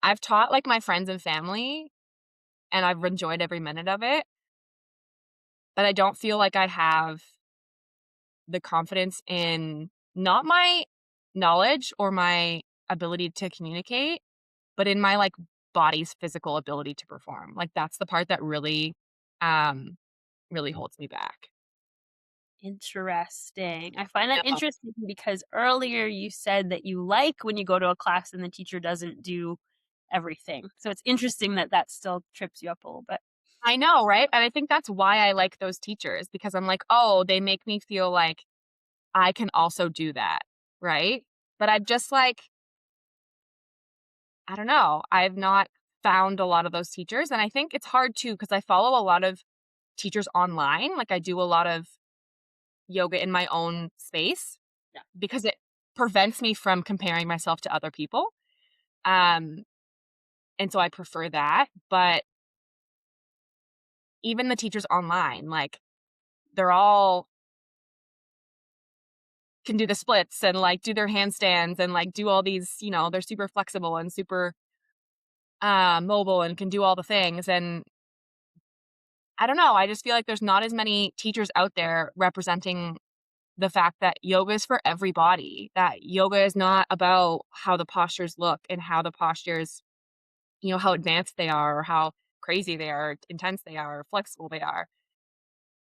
I've taught, like, my friends and family, and I've enjoyed every minute of it, but I don't feel like I have the confidence in not my knowledge or my ability to communicate, but in my, like, body's physical ability to perform. Like, that's the part that um, really holds me back. Interesting. I find that Yeah. interesting because earlier you said that you like when you go to a class and the teacher doesn't do everything. So it's interesting that that still trips you up a little bit. I know, right? And I think that's why I like those teachers because I'm like, "Oh, they make me feel like I can also do that." Right? But I've just like, I don't know, I've not found a lot of those teachers, and I think it's hard too because I follow a lot of teachers online, like, I do a lot of yoga in my own space Yeah. because it prevents me from comparing myself to other people, um, and so I prefer that, but even the teachers online, like, they're all can do the splits and, like, do their handstands and, like, do all these they're super flexible and super, mobile and can do all the things, and I don't know, I just feel like there's not as many teachers out there representing the fact that yoga is for everybody, that yoga is not about how the postures look and how the postures how advanced they are or how crazy they are, intense they are, or flexible they are.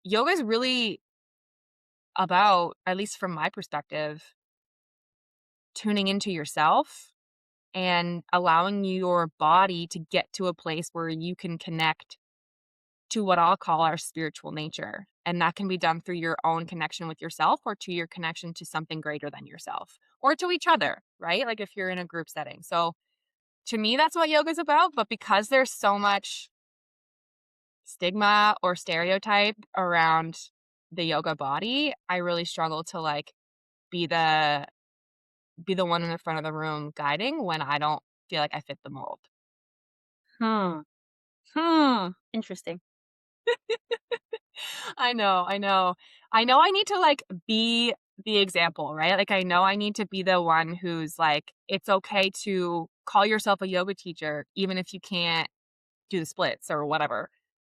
Yoga is really about, at least from my perspective, tuning into yourself and allowing your body to get to a place where you can connect to what I'll call our spiritual nature. And that can be done through your own connection with yourself or to your connection to something greater than yourself or to each other, right? Like if you're in a group setting. So to me, that's what yoga is about. But because there's so much stigma or stereotype around the yoga body, I really struggle to like be the be the one in the front of the room guiding when I don't feel like I fit the mold. Hmm. Hmm. Interesting. I know, I know. I know I need to, like, be the example, right? Like, I know I need to be the one who's like, it's okay to call yourself a yoga teacher even if you can't do the splits or whatever.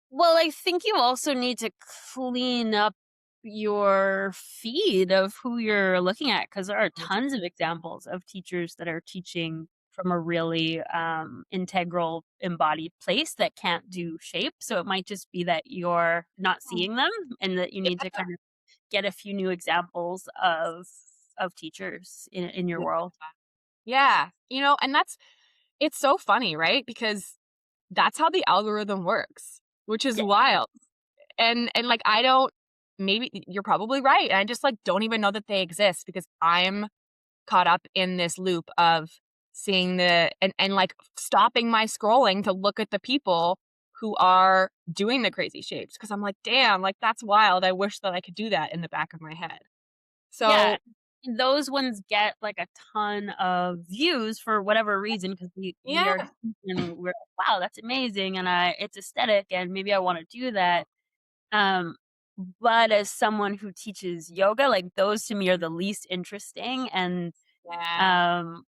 Well, I think you also need to clean up your feed of who you're looking at because there are tons of examples of teachers that are teaching from a really integral embodied place that can't do shape. So it might just be that you're not seeing them and that you need to kind of get a few new examples of teachers in your Yeah. world. Yeah. And it's so funny, right? Because that's how the algorithm works, which is Yeah, wild. And like I don't maybe you're probably right. I just like don't even know that they exist because I'm caught up in this loop of seeing and like stopping my scrolling to look at the people who are doing the crazy shapes because I'm like, damn, like that's wild. I wish that I could do that in the back of my head. yeah. So Those ones get, like, a ton of views for whatever reason because we yeah. are and we're like, "Wow, that's amazing," and it's aesthetic, and maybe I wanna do that. Um, but as someone who teaches yoga, like, those to me are the least interesting, and, Yeah. um,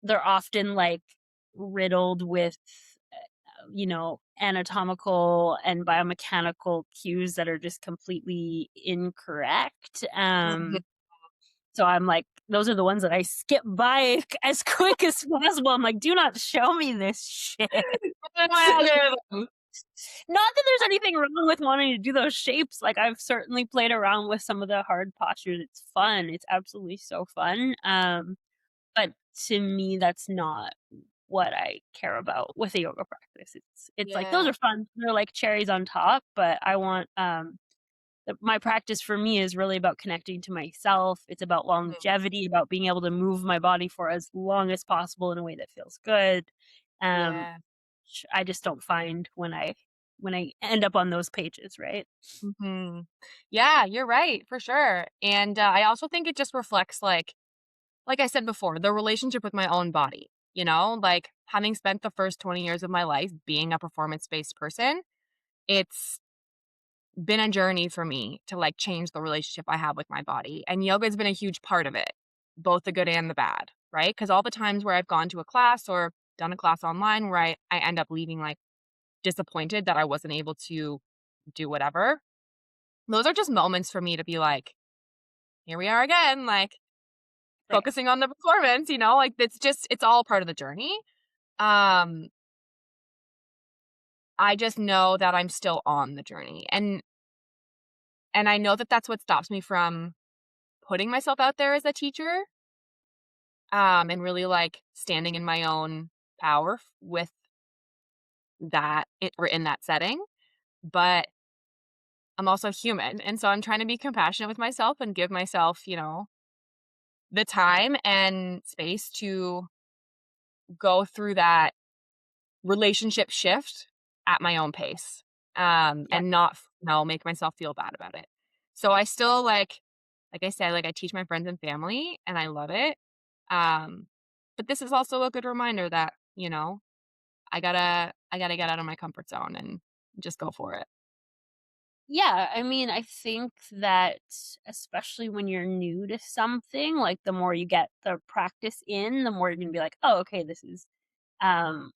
they're often, like, riddled with, anatomical and biomechanical cues that are just completely incorrect. Mhm. So I'm like, those are the ones that I skip by as quick as possible. I'm like, "Do not show me this shit." Not that there's anything wrong with wanting to do those shapes, like, I've certainly played around with some of the hard postures, it's fun, it's absolutely so fun, but to me, that's not what I care about with a yoga practice. It's like, those Yeah. are fun, they're like cherries on top, but I want, my practice for me is really about connecting to myself. It's about Mhm. longevity, about being able to move my body for as long as possible in a way that feels good. Um, Yeah. I just don't find when I end up on those pages, right? Mhm. Yeah, you're right, for sure. And, I also think it just reflects, like I said before, the relationship with my own body, Like, having spent the first 20 years of my life being a performance-based person, it's been a journey for me to, like, change the relationship I have with my body, and yoga's been a huge part of it, both the good and the bad, right? Because all the times where I've gone to a class or done a class online where I end up leaving, like, disappointed that I wasn't able to do whatever, those are just moments for me to be like, "Here we are again," like, Right. focusing on the performance, like, it's all part of the journey. Um, I just know that I'm still on the journey, and I know that that's what stops me from putting myself out there as a teacher, and really, like, standing in my own power with that or in that setting, but I'm also human, and so I'm trying to be compassionate with myself and give myself, the time and space to go through that relationship shift at my own pace, Yeah. and not make myself feel bad about it. So I still like I said, like I teach my friends and family and I love it. Um, but this is also a good reminder that, I gotta get out of my comfort zone and just go for it. Yeah, I mean, I think that especially when you're new to something, like, the more you get the practice in, the more you're gonna be like, "Oh, okay, um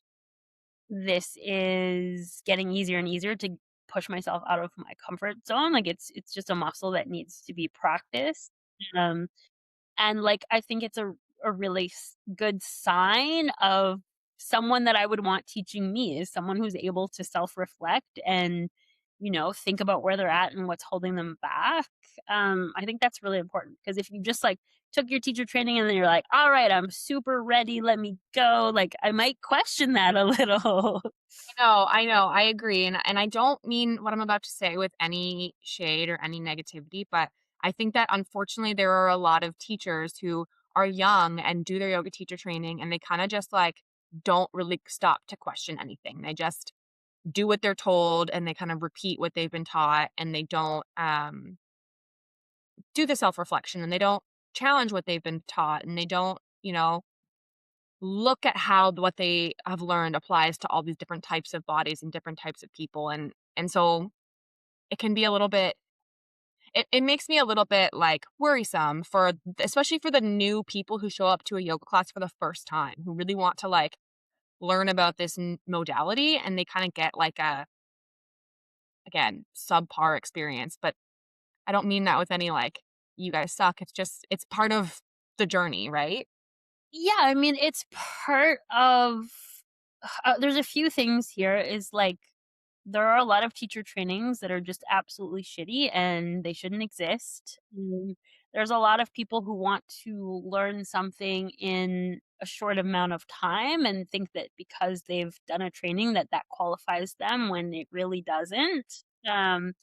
this is getting easier and easier to push myself out of my comfort zone." Like, it's just a muscle that needs to be practiced. Um, and, like, I think it's a really good sign of someone that I would want teaching me is someone who's able to self-reflect and, think about where they're at and what's holding them back. I think that's really important because if you just, like, took your teacher training and then you're like, "All right, I'm super ready, let me go," like, I might question that a little. I know, I agree, and I don't mean what I'm about to say with any shade or any negativity, but I think that unfortunately there are a lot of teachers who are young and do their yoga teacher training, and they kinda just, like, don't really stop to question anything. They just do what they're told, and they kind of repeat what they've been taught, and they don't, do the self-reflection, and they don't challenge what they've been taught, and they don't, look at how what they have learned applies to all these different types of bodies and different types of people, and so it can be a little bit it makes me a little bit, like, worrisome for especially for the new people who show up to a yoga class for the first time, who really want to, like, learn about this modality, and they kinda get, like, a, again, subpar experience, but I don't mean that with any, like, "You guys suck." It's just it's part of the journey, right? Yeah, I mean, it's part of there's a few things here is, like, there are a lot of teacher trainings that are just absolutely shitty and they shouldn't exist. There's a lot of people who want to learn something in a short amount of time and think that because they've done a training that that qualifies them when it really doesn't. Um,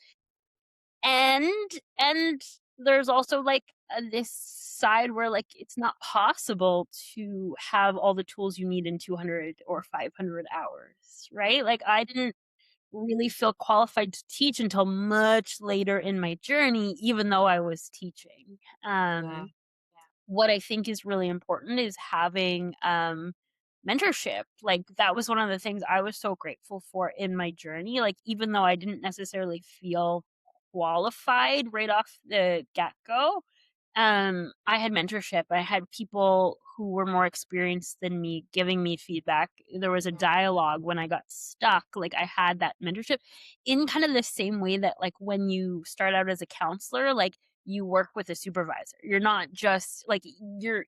and there's also, like, this side where, like, it's not possible to have all the tools you need in 200 or 500 hours, right? Like, I didn't really feel qualified to teach until much later in my journey, even though I was teaching. Yeah. What I think is really important is having, mentorship. Like, that was one of the things I was so grateful for in my journey. Like, even though I didn't necessarily feel qualified right off the get-go, I had mentorship. I had people who were more experienced than me giving me feedback. There was a dialogue when I got stuck. Like, I had that mentorship in kind of the same way that, like, when you start out as a counselor, like, you work with a supervisor. You're not just like you're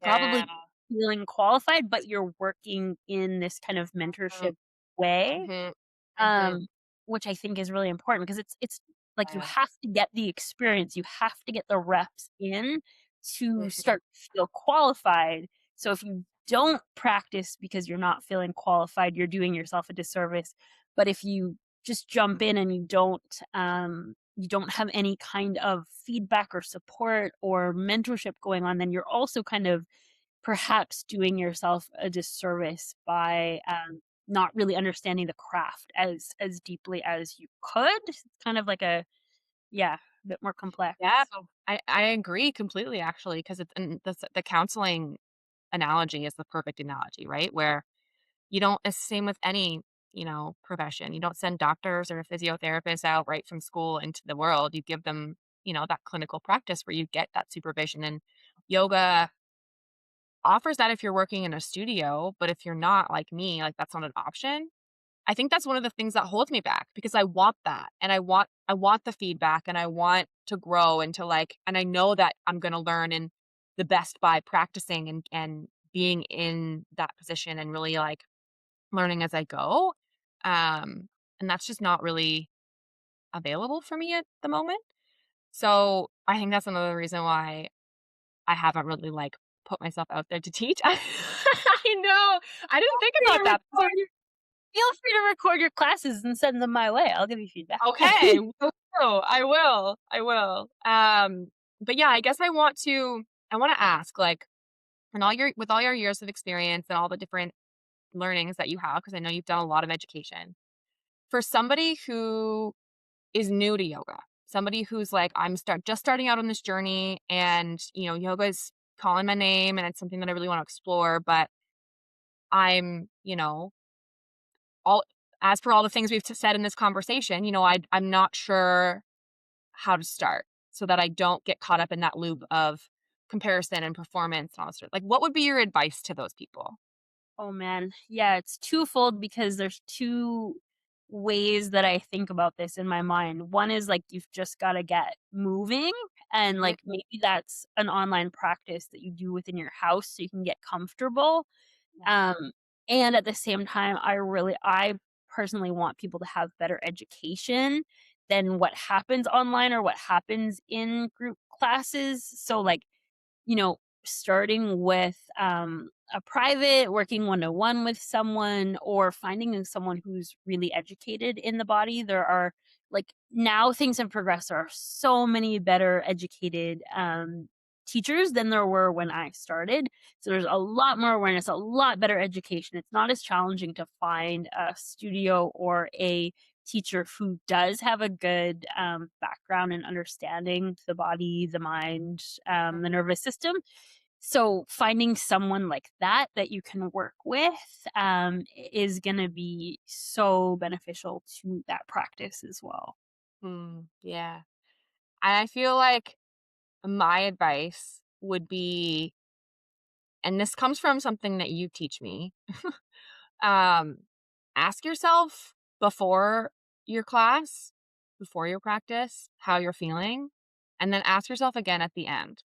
Yeah. probably feeling qualified, but you're working in this kind of mentorship way. Mhm. Mhm. Um, which I think is really important because it's like you Yeah. have to get the experience, you have to get the reps in to Mhm. start to feel qualified. So if you don't practice because you're not feeling qualified, you're doing yourself a disservice. But if you just jump in and you don't have any kind of feedback or support or mentorship going on, then you're also kind of perhaps doing yourself a disservice by, not really understanding the craft as deeply as you could. It's kind of like a yeah, a bit more complex. Yeah, I agree completely actually, because it's and the counseling analogy is the perfect analogy, right? Where you don't it's same with any, profession. You don't send doctors or physiotherapists out right from school into the world. You give them, that clinical practice where you get that supervision, and yoga offers that if you're working in a studio, but if you're not like me, like that's not an option. I think that's one of the things that holds me back because I want that and I want the feedback and I want to grow and to like and I know that I'm going to learn and the best by practicing and being in that position and really like learning as I go. And that's just not really available for me at the moment. So, I think that's another reason why I haven't really like put myself out there to teach. I know. I didn't think Free to about that before. record your Feel free to record your classes and send them my way. I'll give you feedback. Okay, will do. I will, I will. But yeah, I guess I wanna ask, like, in all your with all your years of experience and all the different learnings that you have, because I know you've done a lot of education. For somebody who is new to yoga, somebody who's like, just starting out on this journey and, yoga is calling my name and it's something that I really wanna explore, but I'm, all as per all the things we've said in this conversation, I'm not sure how to start so that I don't get caught up in that loop of comparison and performance and all this sort like, what would be your advice to those people? Oh, man. Yeah, it's twofold because there's 2 ways that I think about this in my mind. One is, like, you've just gotta get moving, and, Mhm. like, maybe that's an online practice that you do within your house so you can get comfortable. Yeah. Um, and at the same time, I personally want people to have better education than what happens online or what happens in group classes. So, like, starting with a private, working one to one with someone, or finding someone who's really educated in the body. There are like now things have progressed. There are so many better educated teachers than there were when I started. So there's a lot more awareness, a lot better education. It's not as challenging to find a studio or a teacher who does have a good background in understanding the body, the mind, the Mhm. nervous system. So finding someone like that that you can work with is going to be so beneficial to that practice as well. Yeah. I feel like my advice would be and this comes from something that you teach me, um, ask yourself before your class, before your practice, how you're feeling, and then ask yourself again at the end.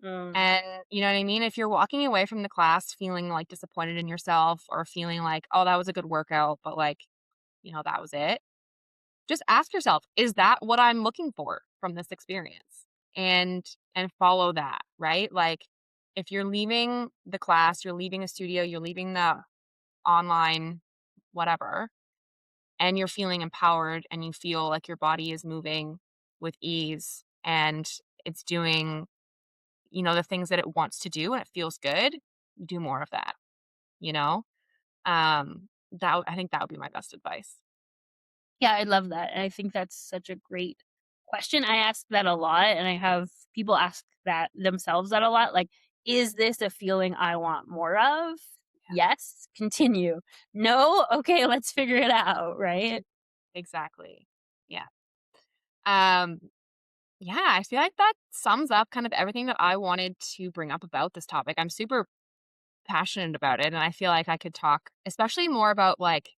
Mm. And you know what I mean? If you're walking away from the class feeling like disappointed in yourself or feeling like, oh, that was a good workout, but like, that was it. just ask yourself, is that what I'm looking for from this experience? And follow that, right? Like if you're leaving the class, you're leaving a studio, you're leaving the online whatever, and you're feeling empowered and you feel like your body is moving with ease and it's doing, the things that it wants to do and it feels good, do more of that, you know? I think that would be my best advice. Yeah, I love that, and I think that's such a great question. I ask that a lot, and I have people ask that themselves that a lot, like, "Is this a feeling I want more of? Yes, continue. No? Okay, let's figure it out," right? Exactly. Yeah. Um, yeah, I feel like that sums up kind of everything that I wanted to bring up about this topic. I'm super passionate about it, and I feel like I could talk especially more about like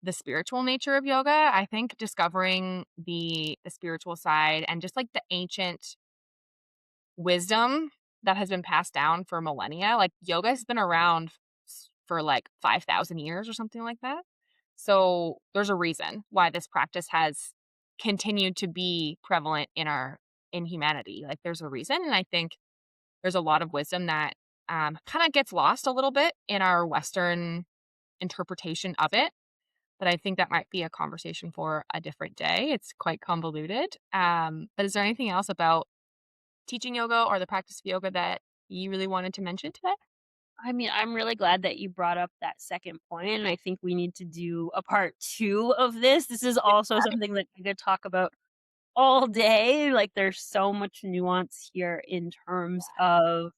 the spiritual nature of yoga. I think discovering the spiritual side and just like the ancient wisdom that has been passed down for millennia. Like yoga has been around for like 5,000 years or something like that. So there's a reason why this practice has continued to be prevalent in humanity. Like there's a reason, and I think there's a lot of wisdom that kind of gets lost a little bit in our Western interpretation of it. But I think that might be a conversation for a different day. It's quite convoluted. But is there anything else about teaching yoga or the practice of yoga that you really wanted to mention today? I mean, I'm really glad that you brought up that second point, and I think we need to do a part 2 of this. This is also something that I could talk about all day, like, there's so much nuance here in terms of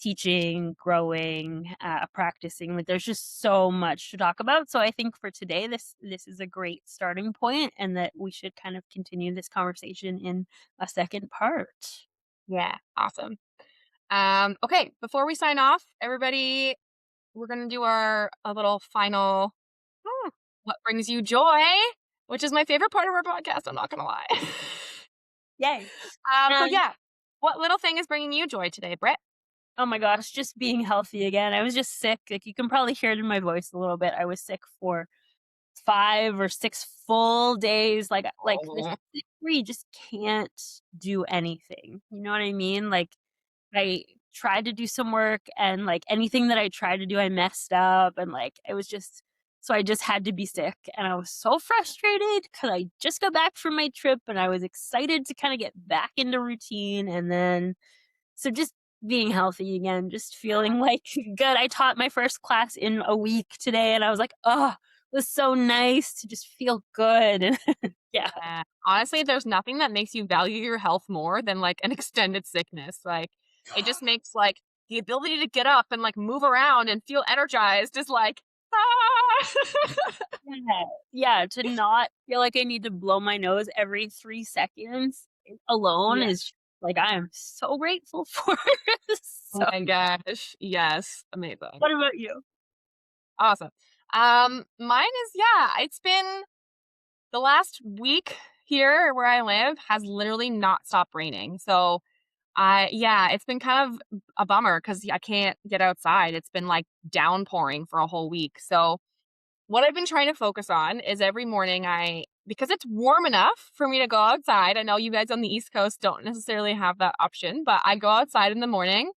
teaching, growing, practicing, like, there's just so much to talk about, so I think for today, this is a great starting point and that we should kind of continue this conversation in a second part. Yeah, awesome. Okay, before we sign off, everybody, we're gonna do our a little final what brings you joy, which is my favorite part of our podcast, I'm not gonna lie. Yay. So Um, yeah, what little thing is bringing you joy today, Britt? oh my gosh, just being healthy again. I was just sick, like, you can probably hear it in my voice a little bit. I was sick for 5 or 6 full days, like, the Oh, sick where you just can't do anything, you know what I mean? Like, I tried to do some work and, like, anything that I tried to do, I messed up, and, like, it was just so I just had to be sick, and I was so frustrated because I just got back from my trip, and I was excited to kinda get back into routine, and then so just being healthy again, just feeling, like, good. I taught my first class in a week today, and I was like, "Oh, it was so nice to just feel good." Yeah. yeah. Honestly, there's nothing that makes you value your health more than like an extended sickness. Like it just makes like the ability to get up and like move around and feel energized is like ah! Yeah, yeah, to not feel like I need to blow my nose every 3 seconds alone Yeah. is like, I am so grateful for. Oh So, my gosh. Yes. Amazing. what about you? Awesome. Mine is it's been the last week here where I live has literally not stopped raining. So it's been kind of a bummer because I can't get outside. It's been like downpouring for a whole week. So what I've been trying to focus on is every morning because it's warm enough for me to go outside. I know you guys on the East Coast don't necessarily have that option, but I go outside in the morning,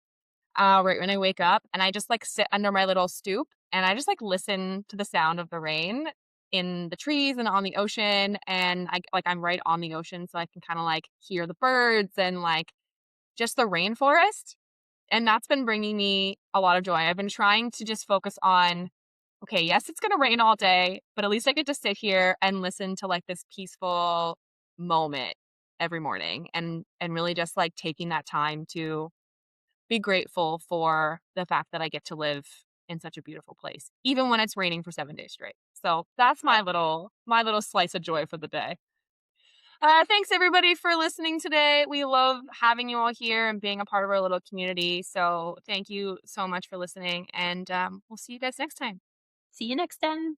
right when I wake up, and I just like sit under my little stoop and I just like listen to the sound of the rain in the trees and on the ocean. And I'm right on the ocean, so I can kind of like hear the birds and like just the rainforest. And that's been bringing me a lot of joy. I've been trying to just focus on, okay, yes, it's going to rain all day, but at least I get to sit here and listen to like this peaceful moment every morning and really just like taking that time to be grateful for the fact that I get to live in such a beautiful place, even when it's raining for 7 days straight. So that's my little slice of joy for the day. Thanks everybody for listening today. We love having you all here and being a part of our little community. So thank you so much for listening, and we'll see you guys next time. See you next time.